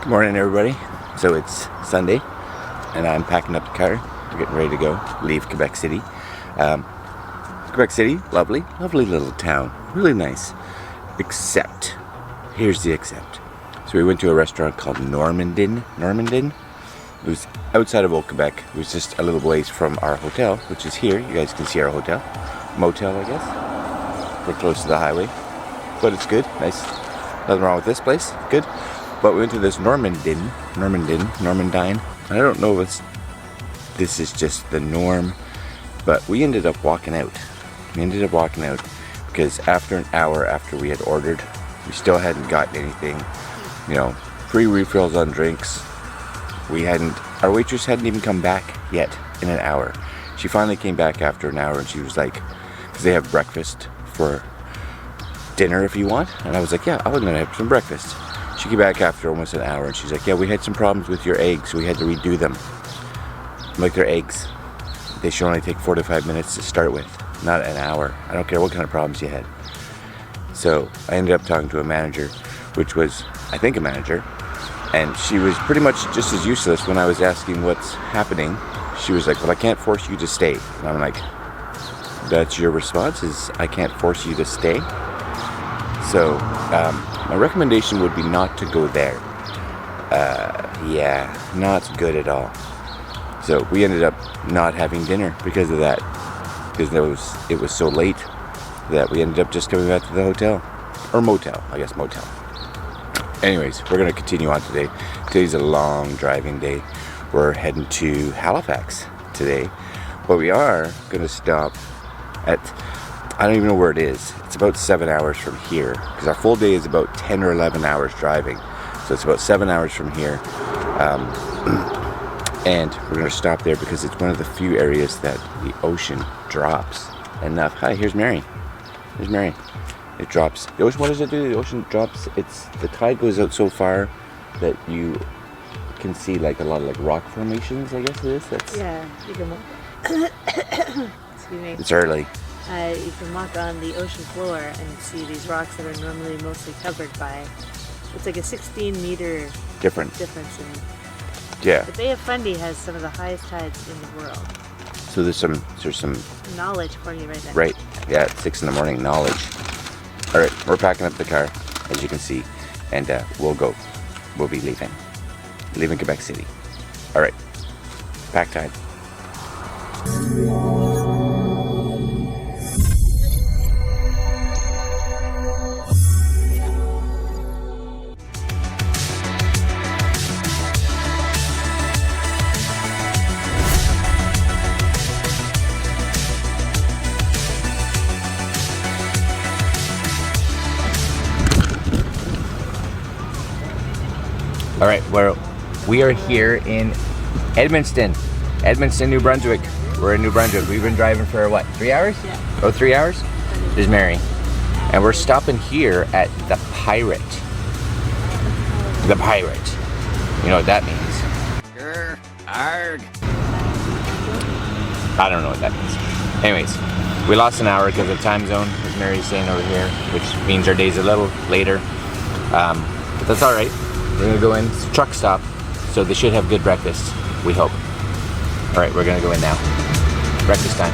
Good morning, everybody. So it's Sunday, and I'm packing up the car. We're getting ready to go leave Quebec City. Quebec City, lovely little town, really nice. Except, here's the except. So we went to a restaurant called Normandin. It was outside of Old Quebec. It was just a little ways from our hotel, which is here. You guys can see our hotel, motel, I guess. We're close to the highway, but it's good, nice. Nothing wrong with this place, good. But we went to this Normandin. I don't know if this is just the norm, but we ended up walking out. Because after an hour after we had ordered, we still hadn't gotten anything, free refills on drinks. Our waitress hadn't even come back yet in an hour. She finally came back after an hour and she was like, because they have breakfast for dinner if you want. And I was like, yeah, I was gonna have some breakfast. She came back after almost an hour and she's like, yeah, we had some problems with your eggs, so we had to redo them. I'm like, they're eggs. They should only take 4 to 5 minutes to start with, not an hour. I don't care what kind of problems you had. So I ended up talking to a manager, which was, I think, a manager, and she was pretty much just as useless when I was asking what's happening. She was like, well, I can't force you to stay. And I'm like, that's your response, is I can't force you to stay? So my recommendation would be not to go there. Yeah, not good at all. So we ended up not having dinner because of that. Because it was so late that we ended up just coming back to the hotel. Or motel, I guess motel. Anyways, we're going to continue on today. Today's a long driving day. We're heading to Halifax today. But we are going to stop at, I don't even know where it is. It's about 7 hours from here. Because our full day is about 10 or 11 hours driving. So it's about 7 hours from here. And we're going to stop there because it's one of the few areas that the ocean drops enough. Hi, here's Mary. There's Mary. It drops. The ocean, what does it do? The ocean drops. The tide goes out so far that you can see like a lot of like rock formations, I guess it is. Yeah, you can walk. Excuse me. It's early. You can walk on the ocean floor and see these rocks that are normally mostly covered by. It's like a 16-meter difference in. Yeah. The Bay of Fundy has some of the highest tides in the world. So there's some knowledge for you right now. Right. Yeah, at 6 in the morning, knowledge. All right, we're packing up the car, as you can see, and we'll go. We'll be leaving Quebec City. All right, pack time. All right, well, we are here in Edmundston, New Brunswick. We're in New Brunswick. We've been driving for what, 3 hours? Yeah. Oh, 3 hours? There's Mary. And we're stopping here at the Pirate. The Pirate. You know what that means? Grr, arg. I don't know what that means. Anyways, we lost an hour because of time zone, as Mary's saying over here, which means our day's a little later. But that's all right. We're gonna go in, it's a truck stop, so they should have good breakfast, we hope. All right, we're gonna go in now. Breakfast time.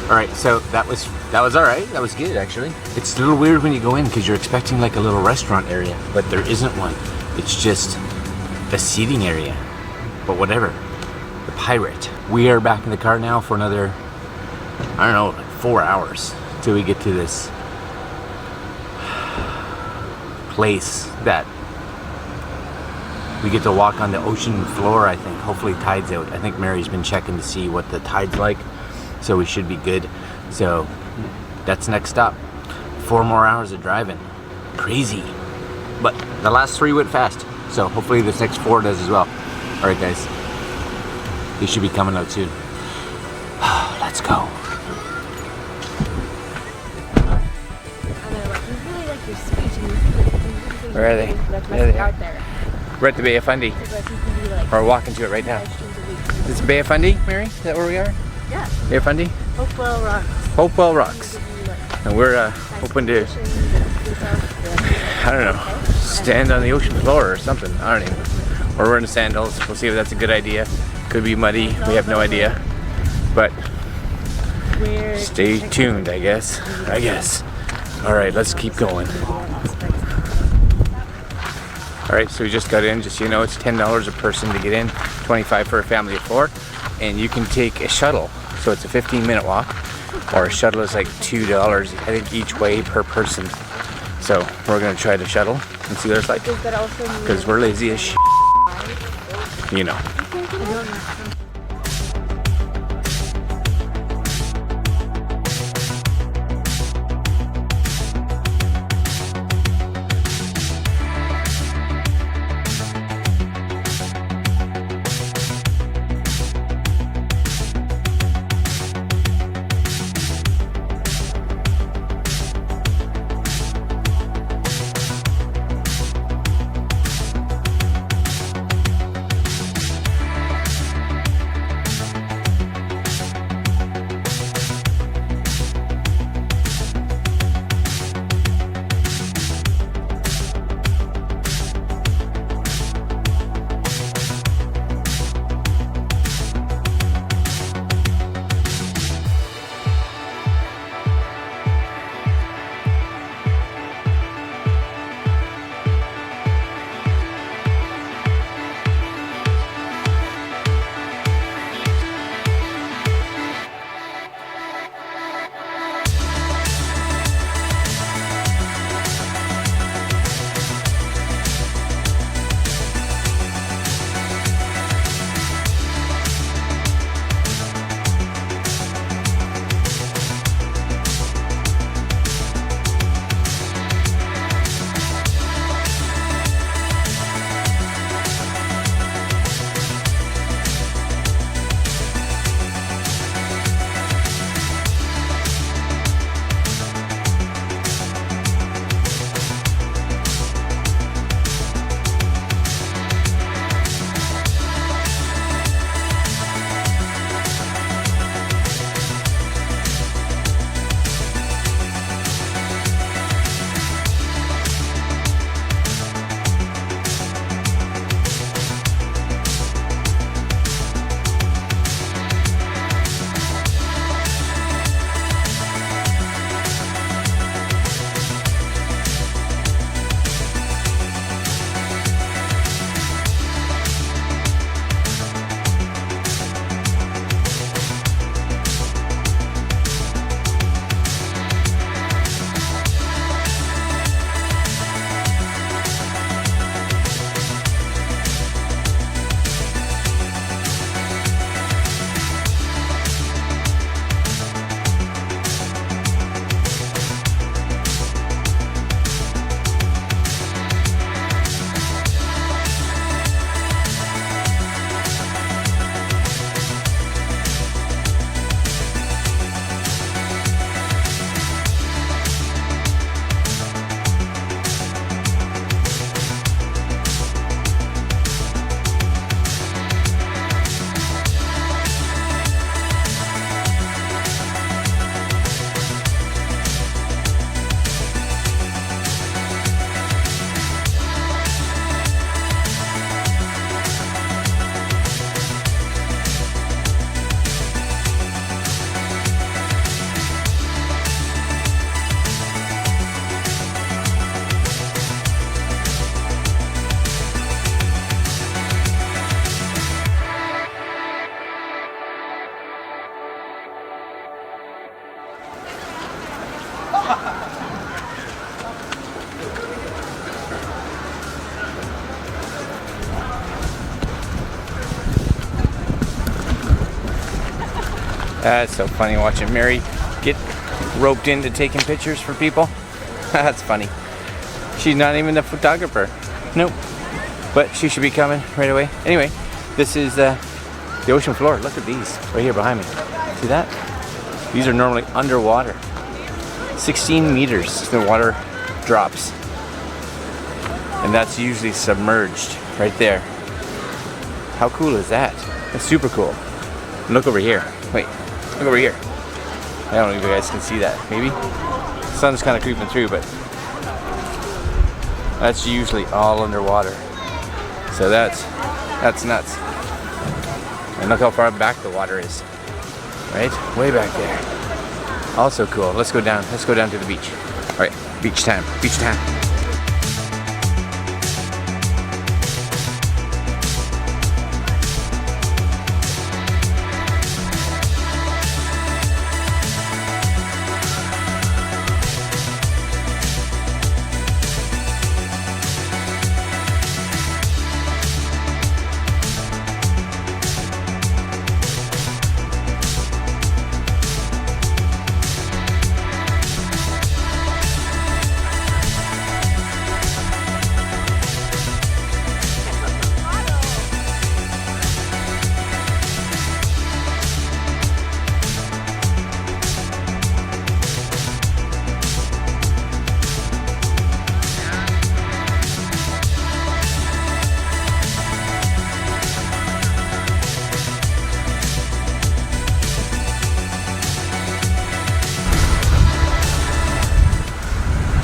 Alright, so that was alright. That was good, actually. It's a little weird when you go in because you're expecting like a little restaurant area, but there isn't one. It's just a seating area. But whatever. The Pirate. We are back in the car now for another, I don't know, like 4 hours till we get to this place that we get to walk on the ocean floor, I think. Hopefully tide's out. I think Mary's been checking to see what the tide's like, so we should be good. So that's next stop. 4 more hours of driving. Crazy. But the last 3 went fast, so hopefully this next 4 does as well. All right, guys. They should be coming out soon. Let's go. Where are they? There they are. We're at the Bay of Fundy. We're walking to it right now. Is it Bay of Fundy, Mary? Is that where we are? Yeah. Bay of Fundy? Hopewell Rocks. Hopewell Rocks. And we're hoping to, I don't know, stand on the ocean floor or something. I don't even. Or we're in sandals. We'll see if that's a good idea. Could be muddy. We have no idea. But stay tuned, I guess. All right, let's keep going. All right, so we just got in. Just so you know, it's $10 a person to get in, $25 for a family of 4, and you can take a shuttle. So it's a 15-minute walk, or a shuttle is like $2, I think, each way per person. So we're gonna try the shuttle and see what it's like, because we're lazy as shit. You know. That's so funny watching Mary get roped into taking pictures for people. That's funny. She's not even the photographer. Nope. But she should be coming right away. Anyway, this is the ocean floor. Look at these right here behind me. See that? These are normally underwater. 16 meters the water drops. And that's usually submerged right there. How cool is that? That's super cool. And look over here. Wait, look over here. I don't know if you guys can see that. Maybe? The sun's kind of creeping through, but that's usually all underwater. So that's nuts. And look how far back the water is. Right? Way back there. Also cool. Let's go down. Let's go down to the beach. All right, beach time. Beach time.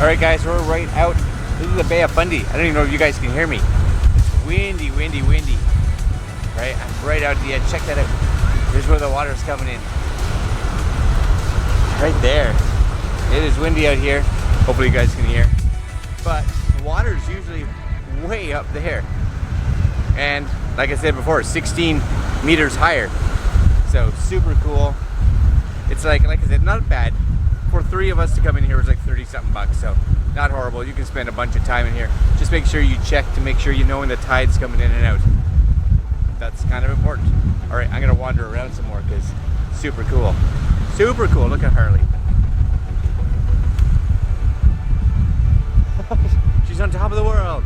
Alright guys, we're right out. This is the Bay of Fundy. I don't even know if you guys can hear me. It's windy, windy, windy. Right? I'm right out at the edge. Check that out. Here's where the water's coming in. Right there. It is windy out here. Hopefully you guys can hear. But the water's usually way up there. And like I said before, 16 meters higher. So super cool. It's like I said, not bad. For 3 of us to come in here was like 30 something bucks, so not horrible. You can spend a bunch of time in here. Just make sure you check to make sure you know when the tide's coming in and out. That's kind of important. All right, I'm gonna wander around some more because super cool. Super cool, look at Harley. She's on top of the world.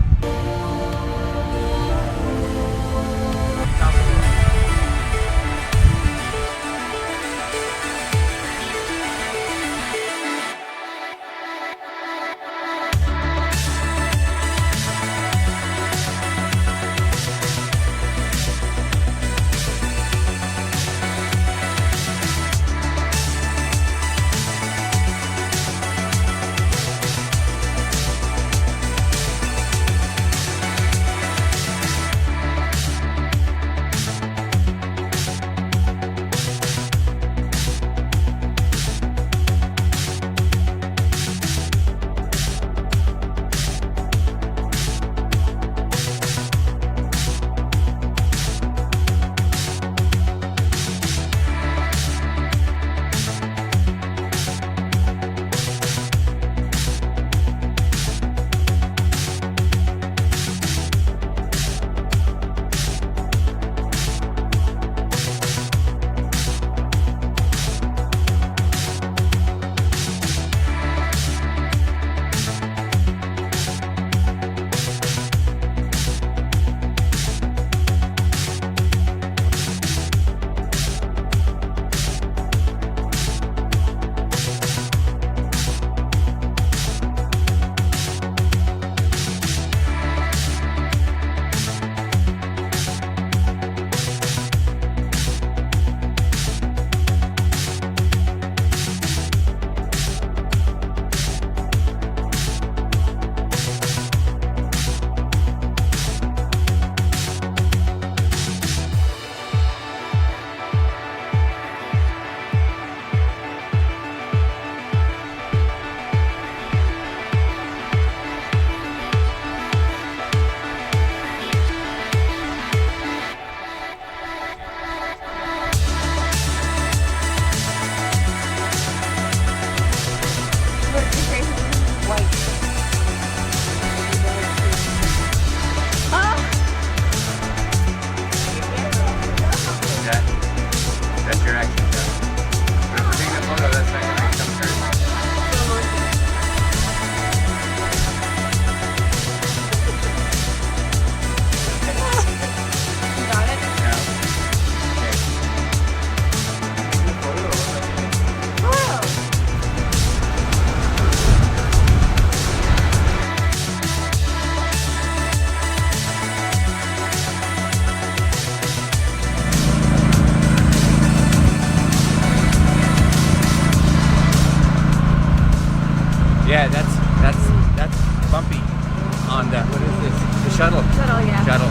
shuttle. Shuttle, yeah. Shuttle.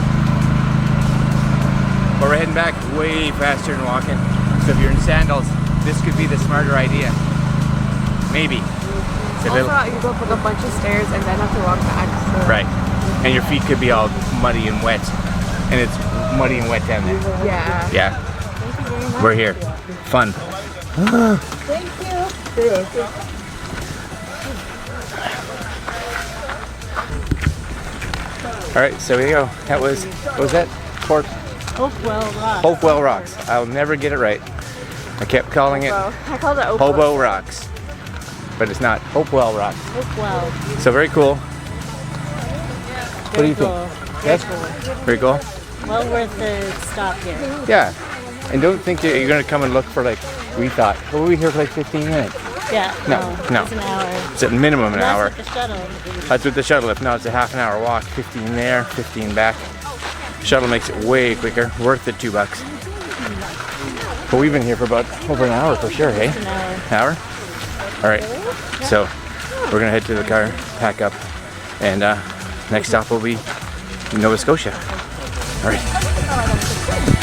But we're heading back way faster than walking. So if you're in sandals, this could be the smarter idea. Maybe. It's a little... Also, you go up like a bunch of stairs and then have to walk back. So. Right. And your feet could be all muddy and wet. And it's muddy and wet down there. Yeah. Yeah. Thank you very much. We're here. Fun. Thank you. All right, so here you go. That was, what was that? Port Hopewell Rocks. Hopewell Rocks. I'll never get it right. I kept calling it I called it Hopewell Rocks, but it's not Hopewell Rocks. Hopewell. So very cool. What do you think? Very Yes? cool. Very cool. Well worth the stop here. Yeah. And don't think that you're gonna come and look for like we thought. Well, we'll be here for like 15 minutes. Yeah. No. It's an hour. It's at minimum an hour. That's with the shuttle. That's with the shuttle. If not, it's a half an hour walk. 15 there, 15 back. Shuttle makes it way quicker. Worth the $2. But we've been here for about over an hour for sure, hey? An hour. An hour? All right. So we're gonna head to the car, pack up, and next stop will be Nova Scotia. All right.